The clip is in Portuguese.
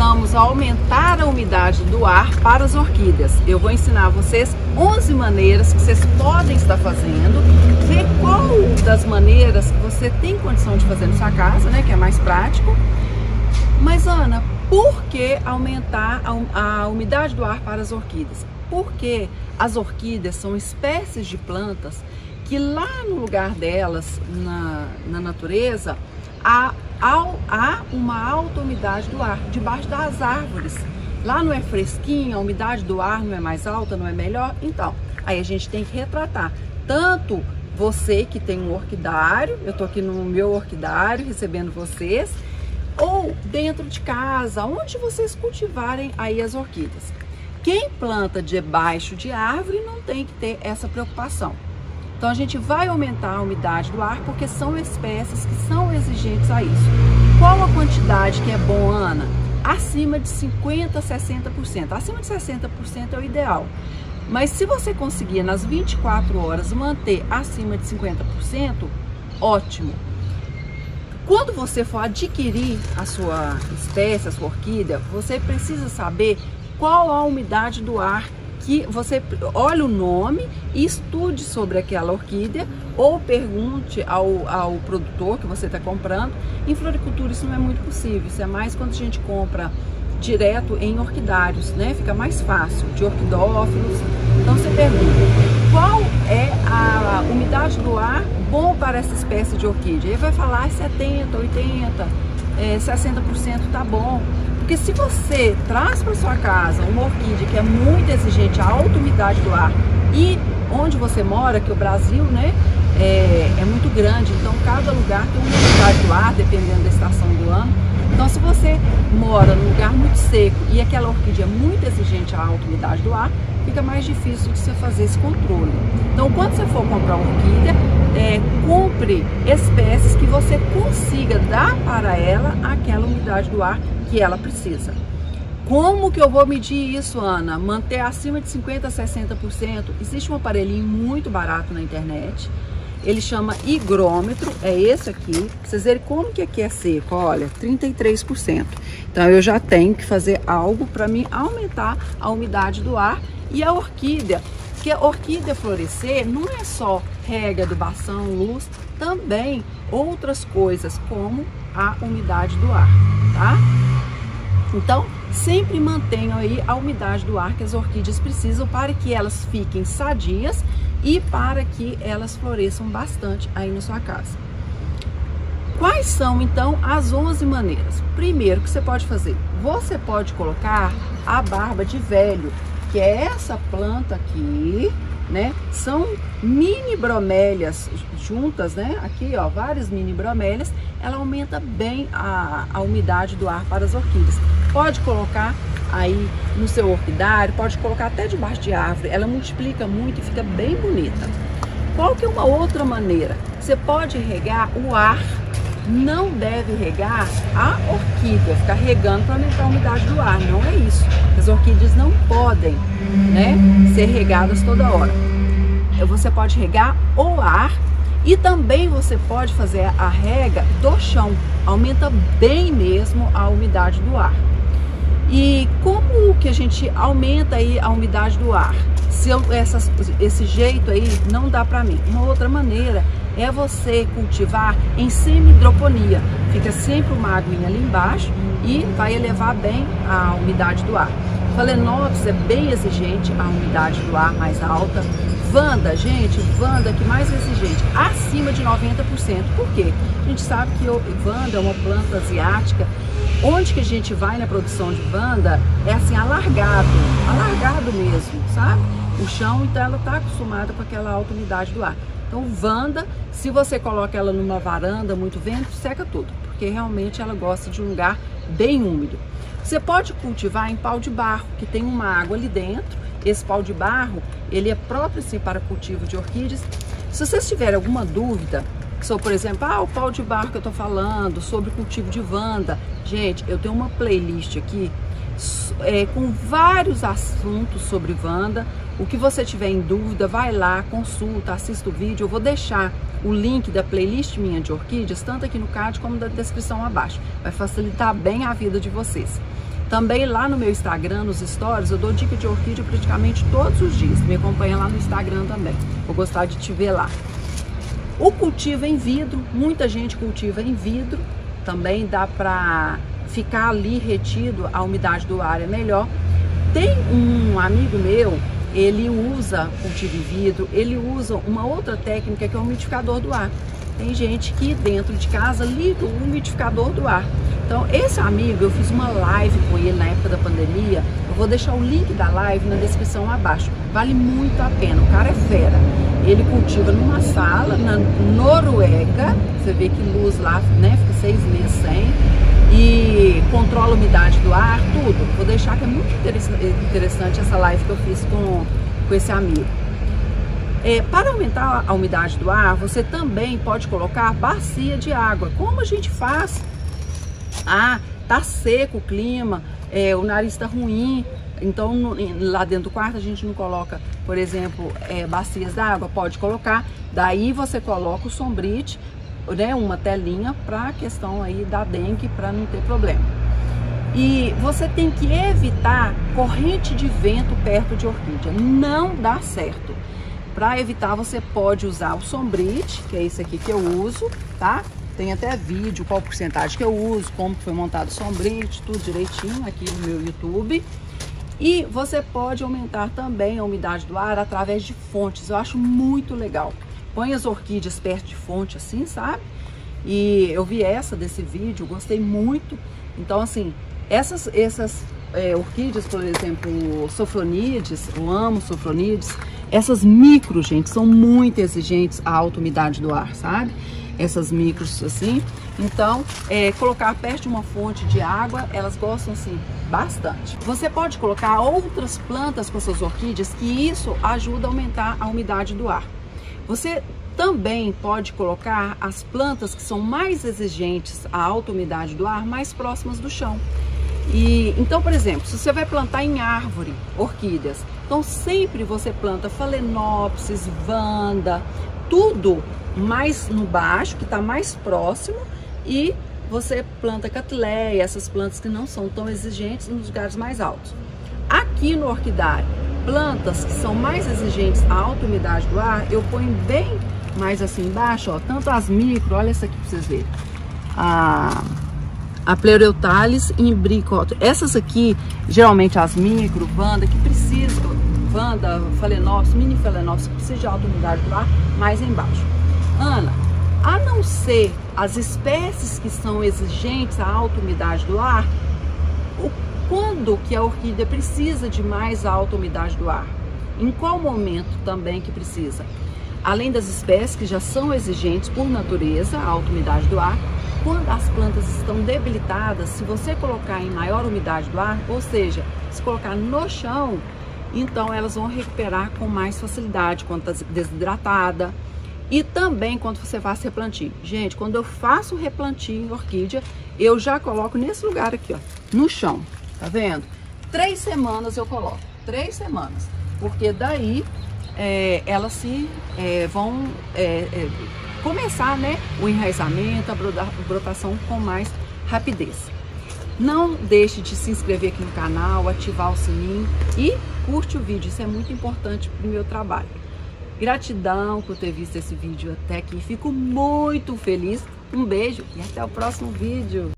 precisamos aumentar a umidade do ar para as orquídeas? Eu vou ensinar vocês 11 maneiras que vocês podem estar fazendo, ver qual das maneiras que você tem condição de fazer na sua casa, né, que é mais prático. Mas Ana, por que aumentar a umidade do ar para as orquídeas? Porque as orquídeas são espécies de plantas que lá no lugar delas, na natureza, há uma alta umidade do ar, debaixo das árvores. Lá não é fresquinho, a umidade do ar não é mais alta, não é melhor. Então, aí a gente tem que retratar. Tanto você que tem um orquidário, eu tô aqui no meu orquidário recebendo vocês, ou dentro de casa, onde vocês cultivarem aí as orquídeas. Quem planta debaixo de árvore não tem que ter essa preocupação. Então a gente vai aumentar a umidade do ar porque são espécies que são exigentes a isso. Qual a quantidade que é bom, Ana? Acima de 50% a 60%. Acima de 60% é o ideal. Mas se você conseguir nas 24 horas manter acima de 50%, ótimo. Quando você for adquirir a sua espécie, a sua orquídea, você precisa saber qual a umidade do ar que você olhe o nome e estude sobre aquela orquídea ou pergunte ao produtor que você está comprando. Em floricultura isso não é muito possível, isso é mais quando a gente compra direto em orquidários, né? Fica mais fácil, de orquidófilos. Então você pergunta, qual é a umidade do ar bom para essa espécie de orquídea? Ele vai falar 70, 80, 60% tá bom. Porque se você traz para sua casa uma orquídea que é muito exigente, a alta umidade do ar, e onde você mora, que o Brasil, né, é muito grande, então cada lugar tem uma umidade do ar, dependendo da estação do ano. Então se você mora num lugar muito seco e aquela orquídea é muito exigente à alta umidade do ar, fica mais difícil de você fazer esse controle. Então quando você for comprar orquídea, compre espécies que você consiga dar para ela aquela umidade do ar que ela precisa. Como que eu vou medir isso, Ana? Manter acima de 50% a 60%. Existe um aparelhinho muito barato na internet. Ele chama higrômetro, é esse aqui. Pra vocês verem como que aqui é seco, olha, 33%. Então eu já tenho que fazer algo para mim aumentar a umidade do ar. E a orquídea, porque a orquídea florescer não é só rega, adubação, luz, também outras coisas como a umidade do ar, tá? Então, sempre mantenham aí a umidade do ar que as orquídeas precisam para que elas fiquem sadias e para que elas floresçam bastante aí na sua casa. Quais são, então, as 11 maneiras? Primeiro que você pode fazer, você pode colocar a barba de velho, que é essa planta aqui, né? São mini bromélias juntas, né? Aqui, ó, várias mini bromélias. Ela aumenta bem a umidade do ar para as orquídeas. Pode colocar aí no seu orquidário, pode colocar até debaixo de árvore. Ela multiplica muito e fica bem bonita. Qual que é uma outra maneira? Você pode regar o ar, não deve regar a orquídea, ficar regando para aumentar a umidade do ar. Não é isso. As orquídeas não podem, né, ser regadas toda hora. Você pode regar o ar e também você pode fazer a rega do chão. Aumenta bem mesmo a umidade do ar. E como que a gente aumenta aí a umidade do ar? Se esse jeito aí não dá para mim. Uma outra maneira é você cultivar em semi-hidroponia. Fica sempre uma aguinha ali embaixo e vai elevar bem a umidade do ar. Phalaenopsis é bem exigente, a umidade do ar mais alta. Vanda, gente, Vanda que mais exigente, acima de 90%. Por quê? A gente sabe que Vanda é uma planta asiática. Onde que a gente vai na produção de Vanda é assim, alargado mesmo, sabe? O chão, então ela está acostumada com aquela alta umidade do ar. Então Vanda, se você coloca ela numa varanda, muito vento, seca tudo, porque realmente ela gosta de um lugar bem úmido. Você pode cultivar em pau de barro, que tem uma água ali dentro. Esse pau de barro, ele é próprio assim, para cultivo de orquídeas. Se vocês tiverem alguma dúvida, sobre, por exemplo, o pau de barro que eu tô falando, sobre cultivo de Vanda, gente, eu tenho uma playlist aqui com vários assuntos sobre Vanda. O que você tiver em dúvida, vai lá, consulta, assista o vídeo. Eu vou deixar o link da playlist minha de orquídeas, tanto aqui no card como na descrição abaixo. Vai facilitar bem a vida de vocês. Também lá no meu Instagram, nos stories, eu dou dica de orquídea praticamente todos os dias. Me acompanha lá no Instagram também. Vou gostar de te ver lá. O cultivo em vidro, muita gente cultiva em vidro. Também dá para ficar ali retido, a umidade do ar é melhor. Tem um amigo meu, ele usa cultivo em vidro, ele usa uma outra técnica que é o umidificador do ar. Tem gente que dentro de casa liga o umidificador do ar. Então esse amigo, eu fiz uma live com ele na época da pandemia. Eu vou deixar o link da live na descrição abaixo. Vale muito a pena, o cara é fera. Ele cultiva numa sala na Noruega. Você vê que luz lá, né? Fica 6 meses sem. E controla a umidade do ar, tudo. Vou deixar que é muito interessante essa live que eu fiz com esse amigo. Para aumentar a umidade do ar, você também pode colocar bacia de água. Como a gente faz? Tá seco o clima, o nariz tá ruim, então lá dentro do quarto a gente não coloca, por exemplo, bacias d'água. Pode colocar, daí você coloca o sombrite, né, uma telinha para a questão aí da dengue, para não ter problema. E você tem que evitar corrente de vento perto de orquídea, não dá certo. Para evitar, você pode usar o sombrite, que é esse aqui que eu uso, tá? Tem até vídeo, qual porcentagem que eu uso, como foi montado o sombrite, tudo direitinho aqui no meu YouTube. E você pode aumentar também a umidade do ar através de fontes, eu acho muito legal. Põe as orquídeas perto de fonte assim, sabe? E eu vi desse vídeo, gostei muito. Então assim, essas orquídeas, por exemplo, sofronides, eu amo sofronides. Essas micros, gente, são muito exigentes à alta umidade do ar, sabe? Essas micros assim. Então, colocar perto de uma fonte de água, elas gostam assim bastante. Você pode colocar outras plantas com essas orquídeas, que isso ajuda a aumentar a umidade do ar. Você também pode colocar as plantas que são mais exigentes à alta umidade do ar mais próximas do chão. Então, por exemplo, se você vai plantar em árvore orquídeas, então sempre você planta Phalaenopsis, Vanda, tudo mais no baixo, que está mais próximo, e você planta Cattleya, essas plantas que não são tão exigentes, nos lugares mais altos. Aqui no orquidário, plantas que são mais exigentes à alta umidade do ar, eu ponho bem mais assim embaixo, ó, tanto as micro, olha essa aqui para vocês verem. A Pleureutalis imbricata. Essas aqui, geralmente as micro, Vanda, que precisam, Vanda, Phalaenopsis, mini Phalaenopsis, que precisa de alta umidade do ar, mais embaixo. Ana, a não ser as espécies que são exigentes à alta umidade do ar, quando que a orquídea precisa de mais alta umidade do ar? Em qual momento também que precisa? Além das espécies que já são exigentes por natureza, a alta umidade do ar, quando as plantas estão debilitadas, se você colocar em maior umidade do ar, ou seja, se colocar no chão, então elas vão recuperar com mais facilidade quando está desidratada. E também quando você faz replantio. Gente, quando eu faço replantio em orquídea, eu já coloco nesse lugar aqui, ó, no chão, tá vendo? 3 semanas eu coloco, 3 semanas, porque daí elas vão começar, né, o enraizamento, a brotação com mais rapidez. Não deixe de se inscrever aqui no canal, ativar o sininho e curte o vídeo, isso é muito importante para o meu trabalho. Gratidão por ter visto esse vídeo até aqui, fico muito feliz. Um beijo e até o próximo vídeo.